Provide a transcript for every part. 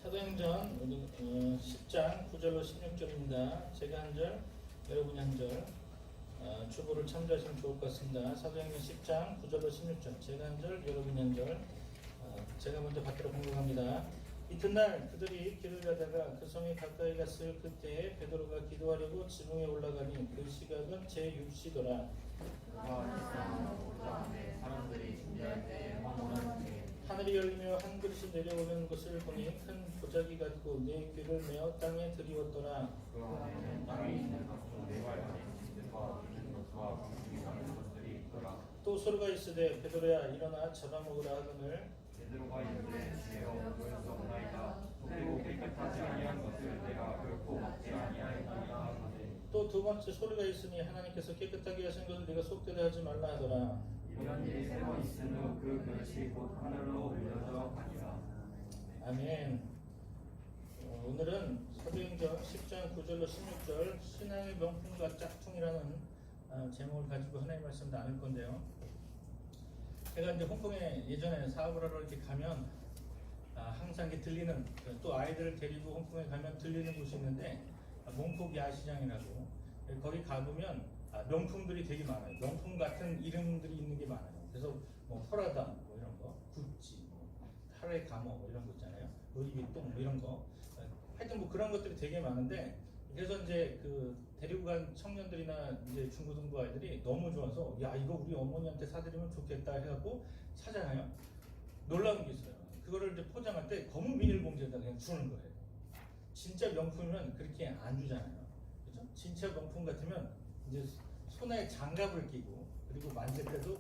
사도행전 10장 9절로 16절입니다. 제가 한 절, 여러분이 한 절, 주보를 참조하시면 좋을 것 같습니다. 사도행전 10장 9절로 16절, 제가 한 절, 여러분이 한 절, 제가 먼저 받도록 공격합니다. 이튿날 그들이 길을 가다가 그 성에 가까이 갔을 그때에 베드로가 기도하려고 지붕에 올라가니 그 시각은 제6시더라. 사람들이 준비할 때에 황홀한 하늘이 열리며 한 그릇이 내려오는 것을 보니 큰 보자기 같고 네 귀를 메어 땅에 들이웠더라. 그 안에는 땅에 있는 각종 네발 안에 것과 있는 것과 방식이 다른 것들이 있더라. 또 소리가 있으되 베드로야 일어나 잡아먹으라 하거늘. 베드로가 이르되 주여 그러셨나이다. 그리고 깨끗하지 아니한 것을 내가 결코 먹지 아니하였나이다 하되 또 두 번째 소리가 있으니 하나님께서 깨끗하게 하신 것을 네가 속되게 하지 말라 하더라. 이런 일이 세 번 있은 후 그 그릇이 곧 하늘로 올려져 가니라. 아멘. 오늘은 사도행전 10장 9절로 16절 신앙의 명품과 짝퉁이라는 제목을 가지고 하나님의 말씀 나눌 건데요. 제가 이제 홍콩에 예전에 사업을 하러 이렇게 가면 항상 이렇게 들리는, 또 아이들을 데리고 홍콩에 가면 들리는 곳이 있는데 몽콕 야시장이라고, 거기 가보면 명품들이 되게 많아요. 명품 같은 이름들이 있는 게 많아요. 그래서 뭐 프라다 뭐 이런 거, 구찌, 카레 가모 뭐 이런 거 있잖아요. 루이비통 뭐 이런 거. 하여튼 뭐 그런 것들이 되게 많은데, 그래서 이제 그 데리고 간 청년들이나 이제 중고등부 아이들이 너무 좋아서 야 이거 우리 어머니한테 사드리면 좋겠다 해갖고 사잖아요. 놀라운 게 있어요. 그거를 이제 포장할 때 검은 비닐봉지에다 그냥 주는 거예요. 진짜 명품이면 그렇게 안 주잖아요. 그죠? 진짜 명품 같으면 이제 손에 장갑을 끼고, 그리고 만질 때도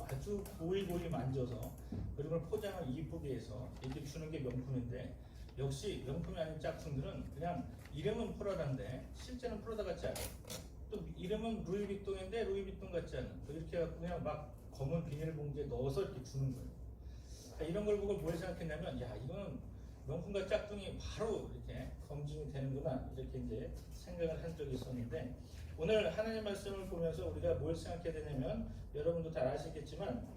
아주 고이고이 만져서, 그리고 포장을 이쁘게 해서 이렇게 주는 게 명품인데, 역시 명품이 아닌 짝퉁들은 그냥 이름은 프라다인데 실제는 프라다 같지 않아요. 또 이름은 루이비통인데 루이비통 같지 않은, 이렇게 해갖고 그냥 막 검은 비닐봉지에 넣어서 이렇게 주는 거예요. 이런 걸 보고 뭘 생각했냐면, 야 이거는 명품과 짝퉁이 바로 이렇게 검증이 되는구나, 이렇게 이제 생각을 한 적이 있었는데, 오늘 하나님의 말씀을 보면서 우리가 뭘 생각해야 되냐면, 여러분도 잘 아시겠지만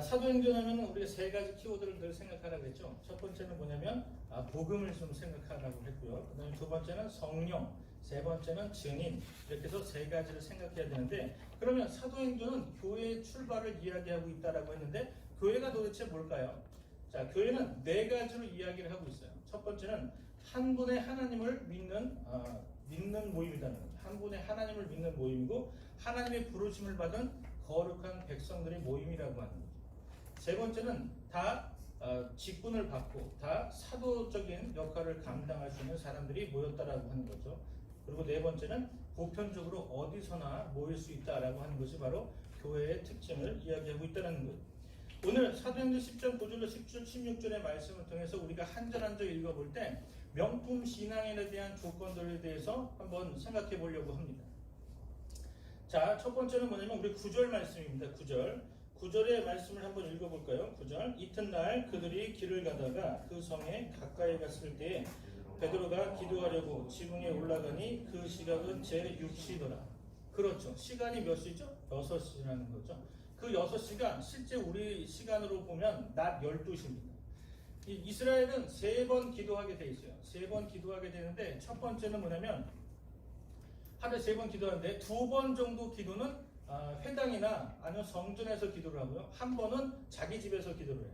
사도행전 하면 우리가 세 가지 키워드를 늘 생각하라고 했죠. 첫 번째는 뭐냐면 복음을 좀 생각하라고 했고요. 그 다음에 두 번째는 성령, 세 번째는 증인, 이렇게 해서 세 가지를 생각해야 되는데, 그러면 사도행전은 교회의 출발을 이야기하고 있다라고 했는데, 교회가 도대체 뭘까요? 자, 교회는 네 가지로 이야기를 하고 있어요. 첫 번째는 한 분의 하나님을 믿는 모임이라는 거죠. 한 분의 하나님을 믿는 모임이고, 하나님의 부르심을 받은 거룩한 백성들의 모임이라고 하는 거죠. 세 번째는 다 직분을 받고 다 사도적인 역할을 감당할 수 있는 사람들이 모였다라고 하는 거죠. 그리고 네 번째는 보편적으로 어디서나 모일 수 있다라고 하는 것이 바로 교회의 특징을 이야기하고 있다는 거예요. 오늘 사도행전 10장 9절로 16절의 말씀을 통해서 우리가 한 절 한 절 읽어볼 때 명품 신앙인에 대한 조건들에 대해서 한번 생각해 보려고 합니다. 자, 첫 번째는 뭐냐면 우리 9절 말씀입니다. 9절의 말씀을 한번 읽어볼까요? 9절. 이튿날 그들이 길을 가다가 그 성에 가까이 갔을 때에 베드로가 기도하려고 지붕에 올라가니 그 시각은 제6시더라. 그렇죠. 시간이 몇 시죠? 6시라는 거죠. 그 6시가 실제 우리 시간으로 보면 낮 12시입니다. 이스라엘은 세 번 기도하게 돼 있어요. 세 번 기도하게 되는데, 첫 번째는 뭐냐면 하루에 세 번 기도하는데, 두 번 정도 기도는 회당이나 아니면 성전에서 기도를 하고요. 한 번은 자기 집에서 기도를 해요.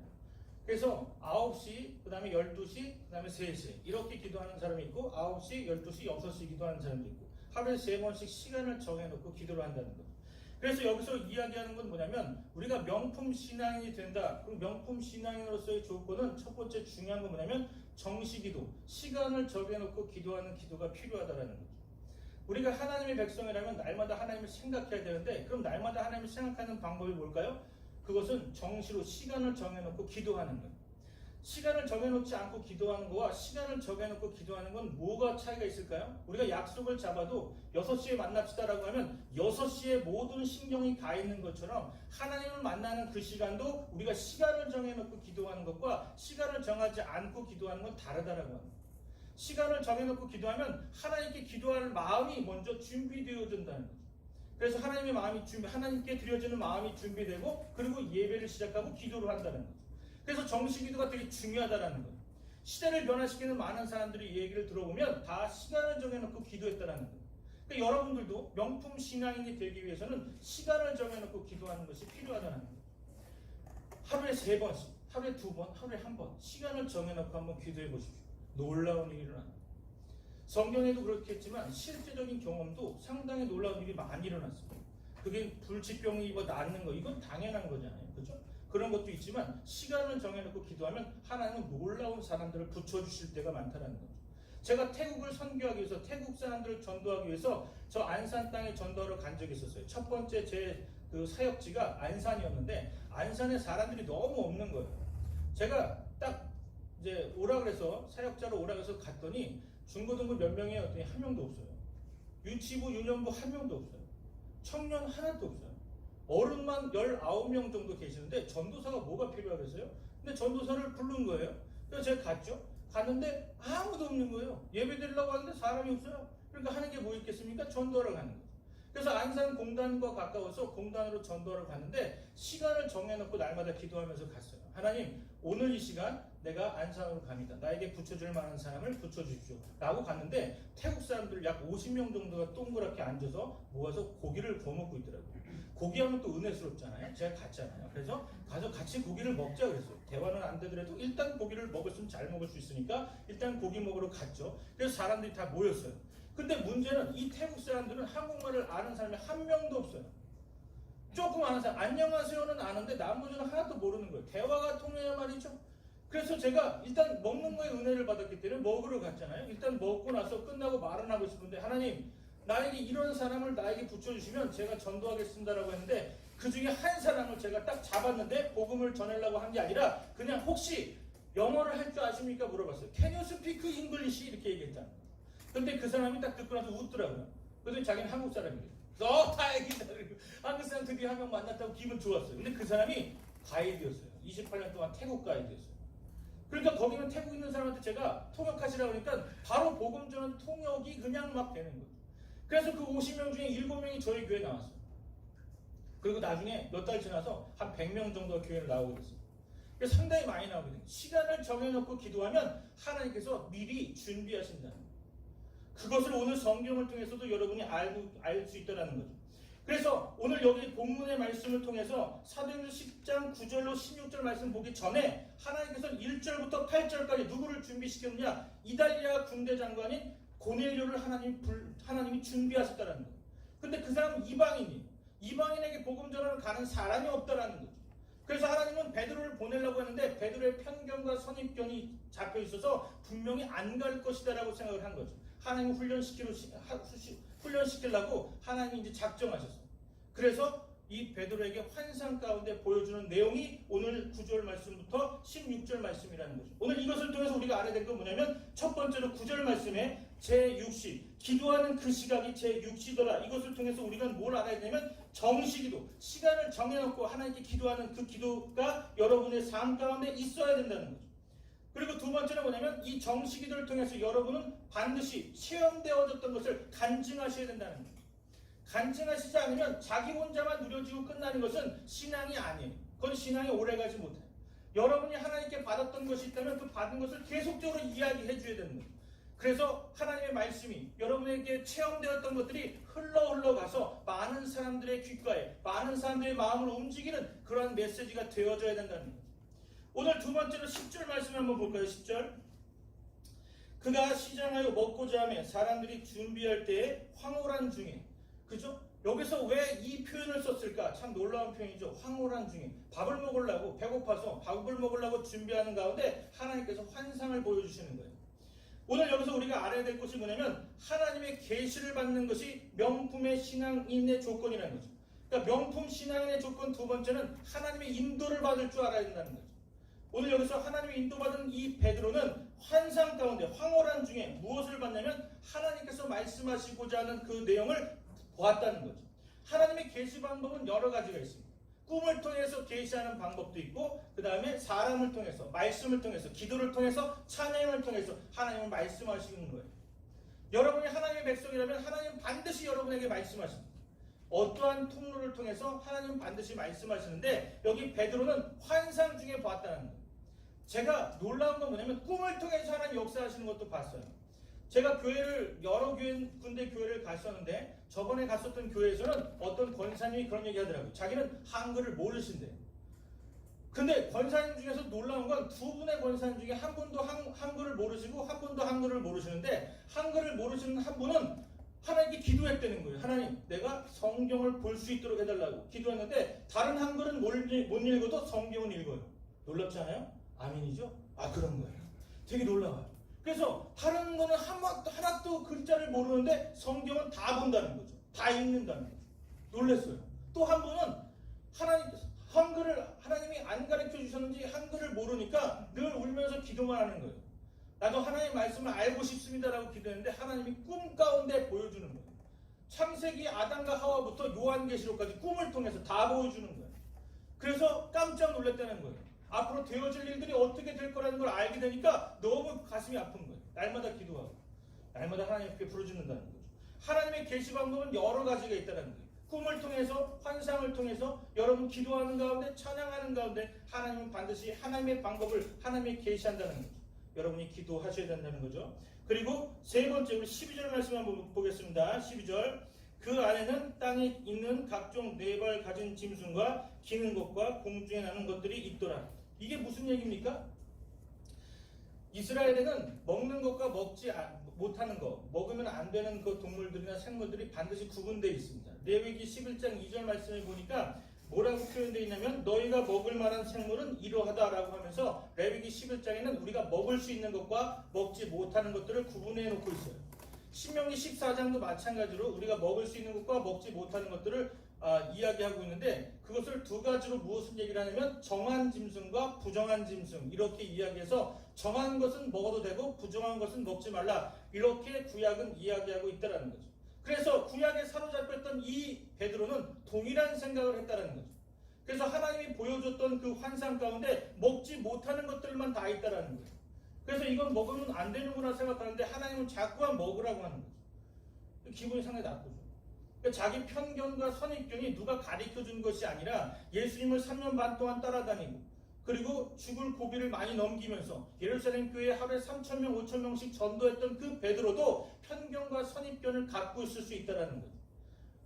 그래서 9시, 그 다음에 12시, 그 다음에 3시 이렇게 기도하는 사람이 있고, 9시, 12시, 6시 기도하는 사람도 있고, 하루에 세 번씩 시간을 정해놓고 기도를 한다는 거죠. 그래서 여기서 이야기하는 건 뭐냐면, 우리가 명품 신앙인이 된다. 그럼 명품 신앙인으로서의 조건은 첫 번째 중요한 건 뭐냐면 정시기도, 시간을 정해놓고 기도하는 기도가 필요하다라는 거죠. 우리가 하나님의 백성이라면 날마다 하나님을 생각해야 되는데, 그럼 날마다 하나님을 생각하는 방법이 뭘까요? 그것은 정시로 시간을 정해놓고 기도하는 거예요. 시간을 정해놓지 않고 기도하는 거와 시간을 정해놓고 기도하는 건 뭐가 차이가 있을까요? 우리가 약속을 잡아도 6시에 만납시다라고 하면 6시에 모든 신경이 가 있는 것처럼, 하나님을 만나는 그 시간도 우리가 시간을 정해놓고 기도하는 것과 시간을 정하지 않고 기도하는 건 다르다라고 합니다. 시간을 정해놓고 기도하면 하나님께 기도할 마음이 먼저 준비되어진다는 거죠. 그래서 하나님께 드려지는 마음이 준비되고, 그리고 예배를 시작하고 기도를 한다는 거죠. 그래서 정시기도가 되게 중요하다라는 거예요. 시대를 변화시키는 많은 사람들이 이 얘기를 들어보면 다 시간을 정해놓고 기도했다라는 거예요. 그러니까 여러분들도 명품 신앙인이 되기 위해서는 시간을 정해놓고 기도하는 것이 필요하다는 거예요. 하루에 3번씩, 하루에 2번, 하루에 1번 시간을 정해놓고 한번 기도해 보십시오. 놀라운 일이 일어납니다. 성경에도 그렇겠지만 실제적인 경험도 상당히 놀라운 일이 많이 일어났습니다. 그게 불치병이 낫는 거 이건 당연한 거잖아요. 그렇죠? 그런 것도 있지만 시간을 정해놓고 기도하면 하나님은 놀라운 사람들을 붙여주실 때가 많다는 거죠. 제가 태국을 선교하기 위해서 태국 사람들을 전도하기 위해서 저 안산 땅에 전도하러 간 적이 있었어요. 첫 번째 제 그 사역지가 안산이었는데 안산에 사람들이 너무 없는 거예요. 제가 딱 이제 오라 그래서 사역자로 오라 그래서 갔더니 중고등부 몇 명이에요? 했더니 한 명도 없어요. 유치부, 유년부 한 명도 없어요. 청년 하나도 없어요. 어른만 19명 정도 계시는데 전도사가 뭐가 필요하겠어요? 근데 전도사를 부른 거예요. 그래서 제가 갔죠. 갔는데 아무도 없는 거예요. 예배 드리려고 하는데 사람이 없어요. 그러니까 하는 게 뭐 있겠습니까? 전도하러 가는 거예요. 그래서 안산 공단과 가까워서 공단으로 전도하러 갔는데 시간을 정해놓고 날마다 기도하면서 갔어요. 하나님, 오늘 이 시간 내가 안산으로 갑니다. 나에게 붙여줄 만한 사람을 붙여주십시오. 라고 갔는데 태국 사람들 약 50명 정도가 동그랗게 앉아서 모아서 고기를 구워 먹고 있더라고요. 고기하면 또 은혜스럽잖아요. 제가 갔잖아요. 그래서 가서 같이 고기를 먹자 그랬어요. 대화는 안 되더라도 일단 고기를 먹었으면 잘 먹을 수 있으니까 일단 고기 먹으러 갔죠. 그래서 사람들이 다 모였어요. 근데 문제는 이 태국 사람들은 한국말을 아는 사람이 한 명도 없어요. 조금 아는 사람, 안녕하세요는 아는데 나머지는 하나도 모르는 거예요. 대화가 통해야 말이죠. 그래서 제가 일단 먹는 거에 은혜를 받았기 때문에 먹으러 갔잖아요. 일단 먹고 나서 끝나고 말은 하고 싶은데 하나님, 나에게 이런 사람을 나에게 붙여주시면 제가 전도하겠습니다라고 했는데 그 중에 한 사람을 제가 딱 잡았는데 복음을 전하려고 한 게 아니라 그냥 혹시 영어를 할 줄 아십니까? 물어봤어요. Can you speak English? 이렇게 얘기했잖아요. 근데 그 사람이 딱 듣고 나서 웃더라고요. 그랬더니 자기는 한국 사람이래요. 다행이다. 한국 사람 드디어 한 명 만났다고 기분 좋았어요. 근데 그 사람이 가이드였어요. 28년 동안 태국 가이드였어요. 그러니까 거기는 태국 있는 사람한테 제가 통역하시라고 하니까 바로 복음 전하는 통역이 그냥 막 되는 거예요. 그래서 그 50명 중에 7명이 저희 교회에 나왔어요. 그리고 나중에 몇 달 지나서 한 100명 정도가 교회를 나오게 됐어요. 그래서 상당히 많이 나오게 돼요. 시간을 정해놓고 기도하면 하나님께서 미리 준비하신다는 거예요. 그것을 오늘 성경을 통해서도 여러분이 알 수 있다는 거죠. 그래서 오늘 여기 본문의 말씀을 통해서 사도행전 10장 9절로 16절 말씀 보기 전에 하나님께서 1절부터 8절까지 누구를 준비시켰느냐? 이달리아 군대 장관인 고넬료를 하나님이 준비하셨다는 거예요. 근데 그 사람은 이방인이에요. 이방인에게 복음 전하러 가는 사람이 없다라는 거죠. 그래서 하나님은 베드로를 보내려고 했는데 베드로의 편견과 선입견이 잡혀 있어서 분명히 안 갈 것이다라고 생각을 한 거죠. 하나님을 훈련시키려고 하나님이 이제 작정하셨어요. 그래서 이 베드로에게 환상 가운데 보여주는 내용이 오늘 9절 말씀부터 16절 말씀이라는 거죠. 오늘 이것을 통해서 우리가 알아야 될 건 뭐냐면 첫 번째로 9절 말씀에 제6시, 기도하는 그 시각이 제6시더라. 이것을 통해서 우리가 뭘 알아야 되냐면 정시기도, 시간을 정해놓고 하나님께 기도하는 그 기도가 여러분의 삶 가운데 있어야 된다는 거죠. 그리고 두 번째는 뭐냐면 이 정시기도를 통해서 여러분은 반드시 체험되어졌던 것을 간증하셔야 된다는 거예요. 간증하시지 않으면 자기 혼자만 누려지고 끝나는 것은 신앙이 아니에요. 그건 신앙이 오래가지 못해요. 여러분이 하나님께 받았던 것이 있다면 그 받은 것을 계속적으로 이야기해 줘야 되는 거예요. 그래서 하나님의 말씀이 여러분에게 체험되었던 것들이 흘러가서 많은 사람들의 귓가에 많은 사람들의 마음을 움직이는 그러한 메시지가 되어져야 된다는 거예요. 오늘 두 번째로 10절 말씀 한번 볼까요? 10절. 그가 시장하여 먹고자 하며 사람들이 준비할 때에 황홀한 중에, 그죠? 여기서 왜 이 표현을 썼을까? 참 놀라운 표현이죠. 황홀한 중에. 밥을 먹으려고, 배고파서 밥을 먹으려고 준비하는 가운데 하나님께서 환상을 보여주시는 거예요. 오늘 여기서 우리가 알아야 될 것이 뭐냐면 하나님의 계시를 받는 것이 명품의 신앙인의 조건이라는 거죠. 그러니까 명품 신앙인의 조건 두 번째는 하나님의 인도를 받을 줄 알아야 된다는 거죠. 오늘 여기서 하나님의 인도받은 이 베드로는 환상 가운데 황홀한 중에 무엇을 봤냐면 하나님께서 말씀하시고자 하는 그 내용을 보았다는 거죠. 하나님의 계시 방법은 여러 가지가 있습니다. 꿈을 통해서 계시하는 방법도 있고 그 다음에 사람을 통해서, 말씀을 통해서, 기도를 통해서, 찬양을 통해서 하나님은 말씀하시는 거예요. 여러분이 하나님의 백성이라면 하나님은 반드시 여러분에게 말씀하십니다. 어떠한 통로를 통해서 하나님은 반드시 말씀하시는데 여기 베드로는 환상 중에 보았다는 거예요. 제가 놀라운 건 뭐냐면 꿈을 통해서 하나님 역사하시는 것도 봤어요. 제가 교회를 여러 군데 교회를 갔었는데 저번에 갔었던 교회에서는 어떤 권사님이 그런 얘기 하더라고요. 자기는 한글을 모르신대요. 근데 권사님 중에서 놀라운 건 두 분의 권사님 중에 한 분도 한글을 모르시고 한 분도 한글을 모르시는데 한글을 모르시는 한 분은 하나님께 기도했다는 거예요. 하나님, 내가 성경을 볼 수 있도록 해달라고 기도했는데 다른 한글은 못 읽어도 성경은 읽어요. 놀랍지 않아요? 아멘이죠? 아, 그런 거예요. 되게 놀라워요. 그래서 다른 거는 하나도 글자를 모르는데 성경은 다 본다는 거죠. 다 읽는다는 거죠. 놀랐어요. 또 한 분은 한글을 하나님이 안 가르쳐 주셨는지 한글을 모르니까 늘 울면서 기도만 하는 거예요. 나도 하나님의 말씀을 알고 싶습니다라고 기도했는데 하나님이 꿈 가운데 보여주는 거예요. 창세기 아담과 하와부터 요한계시록까지 꿈을 통해서 다 보여주는 거예요. 그래서 깜짝 놀랐다는 거예요. 앞으로 되어질 일들이 어떻게 될 거라는 걸 알게 되니까 너무 가슴이 아픈 거예요. 날마다 기도하고 날마다 하나님 앞에 부르짖는다는 거죠. 하나님의 계시 방법은 여러 가지가 있다는 거예요. 꿈을 통해서, 환상을 통해서, 여러분 기도하는 가운데, 찬양하는 가운데 하나님은 반드시 하나님의 방법을 하나님이 계시한다는 거죠. 여러분이 기도하셔야 된다는 거죠. 그리고 세 번째, 우리 12절 말씀 한번 보겠습니다. 12절. 그 안에는 땅에 있는 각종 네 발 가진 짐승과 기는 것과 공중에 나는 것들이 있더라. 이게 무슨 얘기입니까? 이스라엘에는 먹는 것과 먹지 못하는 것, 먹으면 안 되는 그 동물들이나 생물들이 반드시 구분되어 있습니다. 레위기 11장 2절 말씀을 보니까 뭐라고 표현되어 있냐면 너희가 먹을 만한 생물은 이러하다라고 하면서 레위기 11장에는 우리가 먹을 수 있는 것과 먹지 못하는 것들을 구분해 놓고 있어요. 신명기 14장도 마찬가지로 우리가 먹을 수 있는 것과 먹지 못하는 것들을 이야기하고 있는데 그것을 두 가지로 무엇을 얘기를 하냐면 정한 짐승과 부정한 짐승 이렇게 이야기해서 정한 것은 먹어도 되고 부정한 것은 먹지 말라 이렇게 구약은 이야기하고 있다는 거죠. 그래서 구약에 사로잡혔던 이 베드로는 동일한 생각을 했다는 거죠. 그래서 하나님이 보여줬던 그 환상 가운데 먹지 못하는 것들만 다 있다는 거예요. 그래서 이건 먹으면 안 되는구나 생각하는데 하나님은 자꾸만 먹으라고 하는 거죠. 기분이 상당히 나쁘죠. 그러니까 자기 편견과 선입견이 누가 가르쳐준 것이 아니라 예수님을 3년 반 동안 따라다니고 그리고 죽을 고비를 많이 넘기면서 예루살렘 교회에 하루에 3,000명, 5,000명씩 전도했던 그 베드로도 편견과 선입견을 갖고 있을 수 있다는 거죠.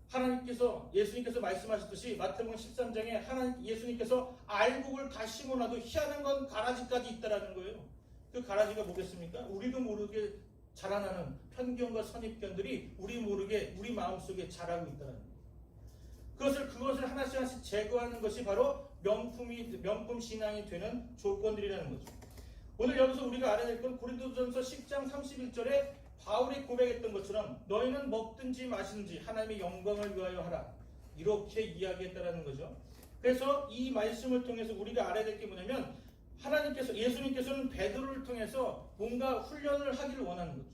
하나님께서 예수님께서 말씀하셨듯이 마태복음 13장에 예수님께서 알곡을 다 심어놔도 희한한 건 가라지까지 있다라는 거예요. 그 가라지가 뭐겠습니까? 우리도 모르게 자라나는 편견과 선입견들이 우리 모르게 우리 마음속에 자라고 있다는 거예요. 그것을 하나씩 제거하는 것이 바로 명품 신앙이 되는 조건들이라는 거죠. 오늘 여기서 우리가 알아야 될 건 고린도전서 10장 31절에 바울이 고백했던 것처럼 너희는 먹든지 마시든지 하나님의 영광을 위하여 하라. 이렇게 이야기했다라는 거죠. 그래서 이 말씀을 통해서 우리가 알아야 될 게 뭐냐면 예수님께서는 베드로를 통해서 뭔가 훈련을 하기를 원하는 거죠.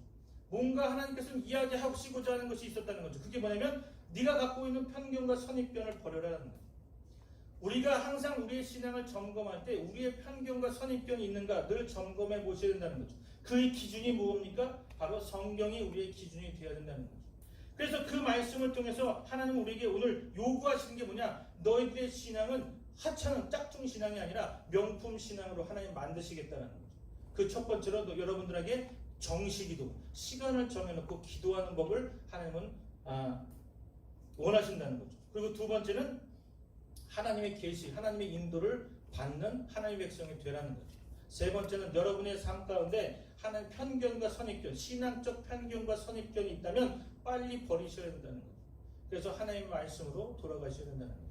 뭔가 하나님께서는 이야기하시고자 하는 것이 있었다는 거죠. 그게 뭐냐면 네가 갖고 있는 편견과 선입견을 버려라는 거죠. 우리가 항상 우리의 신앙을 점검할 때 우리의 편견과 선입견이 있는가 늘 점검해 보셔야 된다는 거죠. 그의 기준이 뭡니까? 바로 성경이 우리의 기준이 되어야 된다는 거죠. 그래서 그 말씀을 통해서 하나님은 우리에게 오늘 요구하시는 게 뭐냐? 너희들의 신앙은 하찮은 짝퉁 신앙이 아니라 명품 신앙으로 하나님 만드시겠다는 거죠. 그 첫 번째로 여러분들에게 정식기도, 시간을 정해놓고 기도하는 법을 하나님은 원하신다는 거죠. 그리고 두 번째는 하나님의 계시, 하나님의 인도를 받는 하나님의 백성이 되라는 거죠. 세 번째는 여러분의 삶 가운데 하나님 편견과 선입견, 신앙적 편견과 선입견이 있다면 빨리 버리셔야 된다는 거죠. 그래서 하나님의 말씀으로 돌아가셔야 된다는 거죠.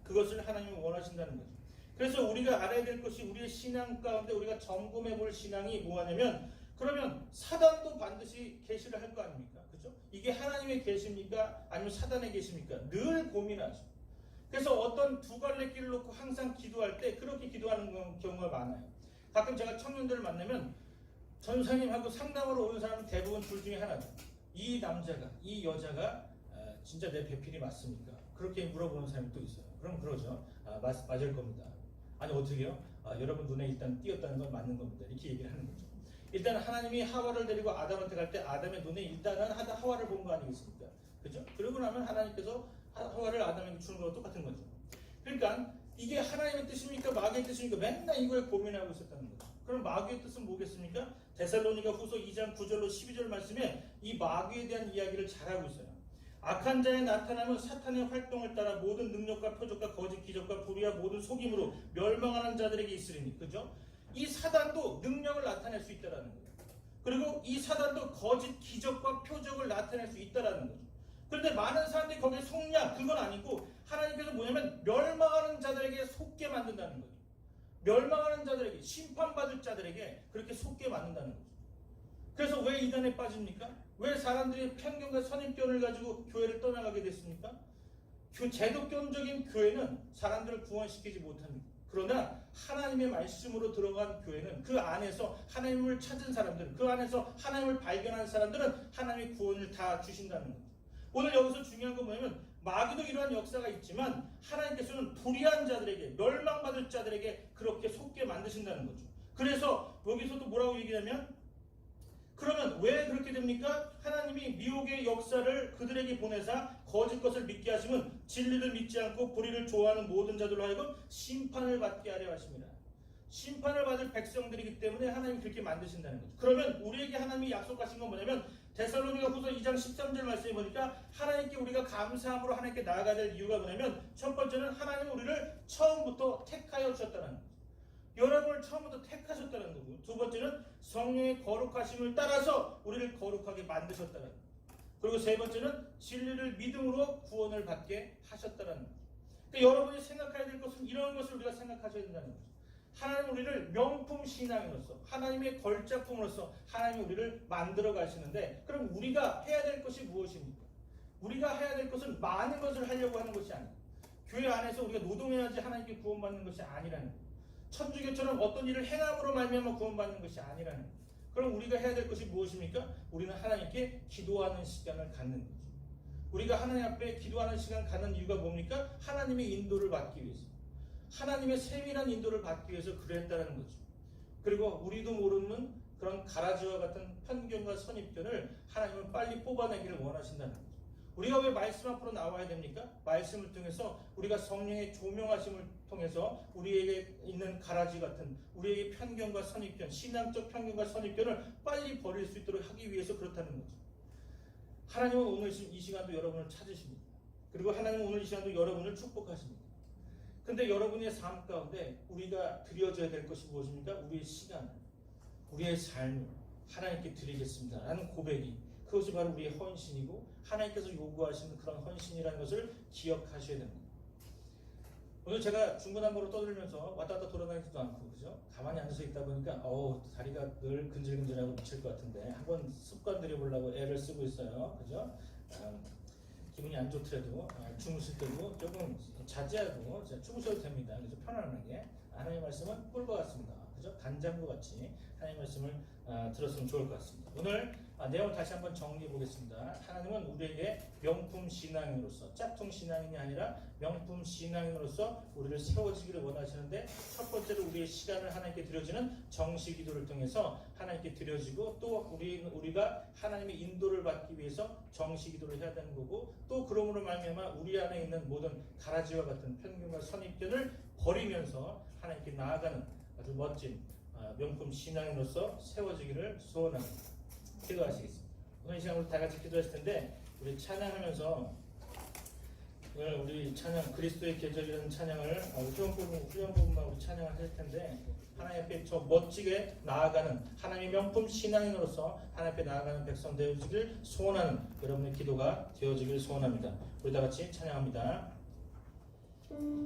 그것을 하나님이 원하신다는 거죠. 그래서 우리가 알아야 될 것이 우리의 신앙 가운데 우리가 점검해 볼 신앙이 뭐냐면 그러면 사단도 반드시 계시를 할 거 아닙니까? 그죠? 이게 하나님의 계시입니까? 아니면 사단의 계시입니까? 늘 고민하죠. 그래서 어떤 두 갈래 길을 놓고 항상 기도할 때 그렇게 기도하는 경우가 많아요. 가끔 제가 청년들을 만나면 전사님하고 상담으로 오는 사람은 대부분 둘 중에 하나죠. 이 남자가, 이 여자가 진짜 내 배필이 맞습니까? 그렇게 물어보는 사람이 또 있어요. 그럼 그러죠. 맞을 겁니다. 아니 어떻게요? 여러분 눈에 일단 띄었다는 건 맞는 겁니다. 이렇게 얘기를 하는 거죠. 일단 하나님이 하와를 데리고 아담한테 갈 때 아담의 눈에 일단은 하와를 본 거 아니겠습니까? 그죠? 그러고 나면 하나님께서 하와를 아담에게 주는 거랑 똑같은 거죠. 그러니까 이게 하나님의 뜻입니까? 마귀의 뜻입니까? 맨날 이거에 고민하고 있었다는 거죠. 그럼 마귀의 뜻은 뭐겠습니까? 데살로니가 후서 2장 9절로 12절 말씀에 이 마귀에 대한 이야기를 잘하고 있어요. 악한 자의 나타남은 사탄의 활동을 따라 모든 능력과 표적과 거짓 기적과 불의와 모든 속임으로 멸망하는 자들에게 있으리니, 그죠? 이 사단도 능력을 나타낼 수 있다라는 거예요. 그리고 이 사단도 거짓 기적과 표적을 나타낼 수 있다라는 거죠. 그런데 많은 사람들이 거기에 속냐? 그건 아니고 하나님께서 뭐냐면 멸망하는 자들에게 속게 만든다는 거죠. 멸망하는 자들에게, 심판받을 자들에게 그렇게 속게 만든다는 거죠. 그래서 왜 이단에 빠집니까? 왜 사람들이 편견과 선입견을 가지고 교회를 떠나가게 됐습니까? 제도권적인 교회는 사람들을 구원시키지 못합니다. 그러나 하나님의 말씀으로 들어간 교회는 그 안에서 하나님을 찾은 사람들, 그 안에서 하나님을 발견한 사람들은 하나님의 구원을 다 주신다는 거죠. 오늘 여기서 중요한 건 뭐냐면 마귀도 이러한 역사가 있지만 하나님께서는 불의한 자들에게, 멸망받을 자들에게 그렇게 속게 만드신다는 거죠. 그래서 여기서도 뭐라고 얘기하냐면, 그러면 왜 그렇게 됩니까? 하나님이 미혹의 역사를 그들에게 보내사 거짓 것을 믿게 하시면 진리를 믿지 않고 불의를 좋아하는 모든 자들로 하여금 심판을 받게 하려 하십니다. 심판을 받을 백성들이기 때문에 하나님이 그렇게 만드신다는 거죠. 그러면 우리에게 하나님이 약속하신 건 뭐냐면 데살로니가 후서 2장 13절 말씀에 보니까 하나님께 우리가 감사함으로 하나님께 나아가야 될 이유가 뭐냐면 첫 번째는 하나님은 우리를 처음부터 택하여 주셨다는 거죠. 여러분을 처음부터 택하셨다는 거고, 두 번째는 성령의 거룩하심을 따라서 우리를 거룩하게 만드셨다는 거고, 그리고 세 번째는 진리를 믿음으로 구원을 받게 하셨다는 거죠. 그러니까 여러분이 생각해야 될 것은 이런 것을 우리가 생각하셔야 된다는 거죠. 하나님 우리를 명품 신앙으로서, 하나님의 걸작품으로서 하나님이 우리를 만들어 가시는데, 그럼 우리가 해야 될 것이 무엇입니까? 우리가 해야 될 것은 많은 것을 하려고 하는 것이 아니에요. 교회 안에서 우리가 노동해야지 하나님께 구원받는 것이 아니라는 거예요. 천주교처럼 어떤 일을 행함으로 말미암아 구원받는 것이 아니라는 거예요. 그럼 우리가 해야 될 것이 무엇입니까? 우리는 하나님께 기도하는 시간을 갖는 거죠. 우리가 하나님 앞에 기도하는 시간 갖는 이유가 뭡니까? 하나님의 인도를 받기 위해서, 하나님의 세밀한 인도를 받기 위해서 그랬다는 거죠. 그리고 우리도 모르는 그런 가라지와 같은 편견과 선입견을 하나님은 빨리 뽑아내기를 원하신다는 거죠. 우리가 왜 말씀 앞으로 나와야 됩니까? 말씀을 통해서 우리가 성령의 조명하심을 통해서 우리에게 있는 가라지 같은 우리의 편견과 선입견, 신앙적 편견과 선입견을 빨리 버릴 수 있도록 하기 위해서 그렇다는 거죠. 하나님은 오늘 이 시간도 여러분을 찾으십니다. 그리고 하나님은 오늘 이 시간도 여러분을 축복하십니다. 근데 여러분의 삶 가운데 우리가 드려져야 될 것이 무엇입니까? 우리의 시간, 우리의 삶을 하나님께 드리겠습니다 라는 고백이, 그것이 바로 우리의 헌신이고 하나님께서 요구하시는 그런 헌신이라는 것을 기억하셔야 됩니다. 오늘 제가 중구난방으로 떠들면서 왔다 갔다 돌아다니지도 않고, 그죠? 가만히 앉아서 있다 보니까 다리가 늘 근질근질하고 미칠 것 같은데 한번 습관 들여보려고 애를 쓰고 있어요. 그죠? 기분이 안 좋더라도 주무실 때도 조금 자제하고 주무셔도 됩니다. 그래서 편안하게 하나님의 말씀은 꿀과 같습니다. 그죠? 간장과 같이 하나님의 말씀을 들었으면 좋을 것 같습니다. 오늘 내용을 다시 한번 정리해 보겠습니다. 하나님은 우리에게 명품 신앙인으로서, 짝퉁 신앙인이 아니라 명품 신앙인으로서 우리를 세워지기를 원하시는데, 첫 번째로 우리의 시간을 하나님께 드려지는 정시 기도를 통해서 하나님께 드려지고, 또 우리가 하나님의 인도를 받기 위해서 정시 기도를 해야 되는 거고, 또 그러므로 말미암아 우리 안에 있는 모든 가라지와 같은 편견과 선입견을 버리면서 하나님께 나아가는 아주 멋진 명품 신앙인으로서 세워지기를 소원합니다. 기도하시겠습니다. 오늘 이 시간 우리 다 같이 기도하실 텐데, 우리 찬양하면서 오늘 우리 찬양 그리스도의 계절이라는 찬양을 후렴 부분만 우리 찬양을 할 텐데, 하나님 앞에 저 멋지게 나아가는 하나님의 명품 신앙인으로서 하나님 앞에 나아가는 백성 되어지길 소원하는 여러분의 기도가 되어지길 소원합니다. 우리 다 같이 찬양합니다. 주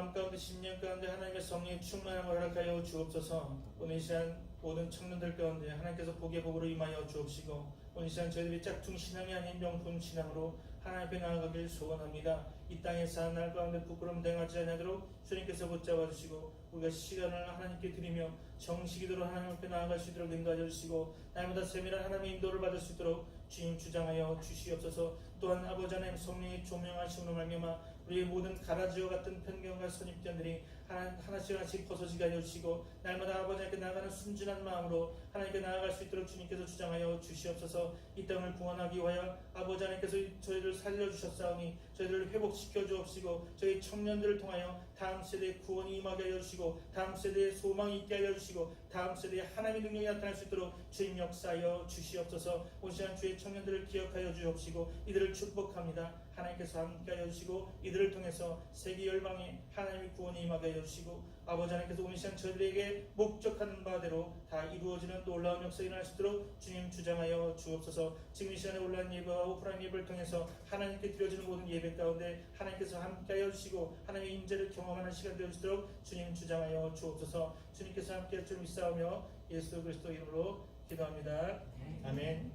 마음 가운데 심령 가운데 하나님의 성령의 충만함을 허락하여 주옵소서. 오늘 이 시간 모든 청년들 가운데 하나님께서 복의 복으로 임하여 주옵시고 오늘 이 시간 저희들이 짝퉁 신앙이 아닌 명품 신앙으로 하나님 앞에 나아가길 소원합니다. 이 땅의 사는 날 가운데 부끄러움 당하지 않도록 주님께서 붙잡아 주시고 우리가 시간을 하나님께 드리며 정식이도록 하나님 앞에 나아갈 수 있도록 인도하여 주시고 날마다 세밀한 하나님의 인도를 받을 수 있도록 주님 주장하여 주시옵소서. 또한 아버지 하나님 성령의 조명하심으로 말미암아 우리의 모든 가라지와 같은 편견과 선입견들이 하나씩 벗어지게 하여 주시고 날마다 아버지께 나아가는 순진한 마음으로 하나님께 나아갈 수 있도록 주님께서 주장하여 주시옵소서. 이 땅을 구원하기 위하여 아버지 하나님께서 저희를 살려주셨사오니 저희들을 회복시켜 주옵시고 저희 청년들을 통하여 다음 세대의 구원이 임하게 하여 주시고 다음 세대의 소망이 있게 하여 주시고 다음 세대에 하나님의 능력이 나타날 수 있도록 주님 역사하여 주시옵소서. 온 시간 주의 청년들을 기억하여 주옵시고 이들을 축복합니다. 하나님께서 함께하여 주시고 이들을 통해서 세계 열방에 하나님의 구원이 임하게 하여 주시고 아버지 하나님께서 오늘 시간 저희들에게 목적하는 바대로 다 이루어지는 놀라운 역사가 일어날 수 있도록 주님 주장하여 주옵소서. 지금 이 시간에 온라인 예배와 오프라인 예배를 통해서 하나님께 드려지는 모든 예배 가운데 하나님께서 함께하여 주시고 하나님의 임재를 경험하는 시간 되어 주도록 주님 주장하여 주옵소서. 주님께서 함께할 줄 믿사오며 예수 그리스도 이름으로 기도합니다. 아멘.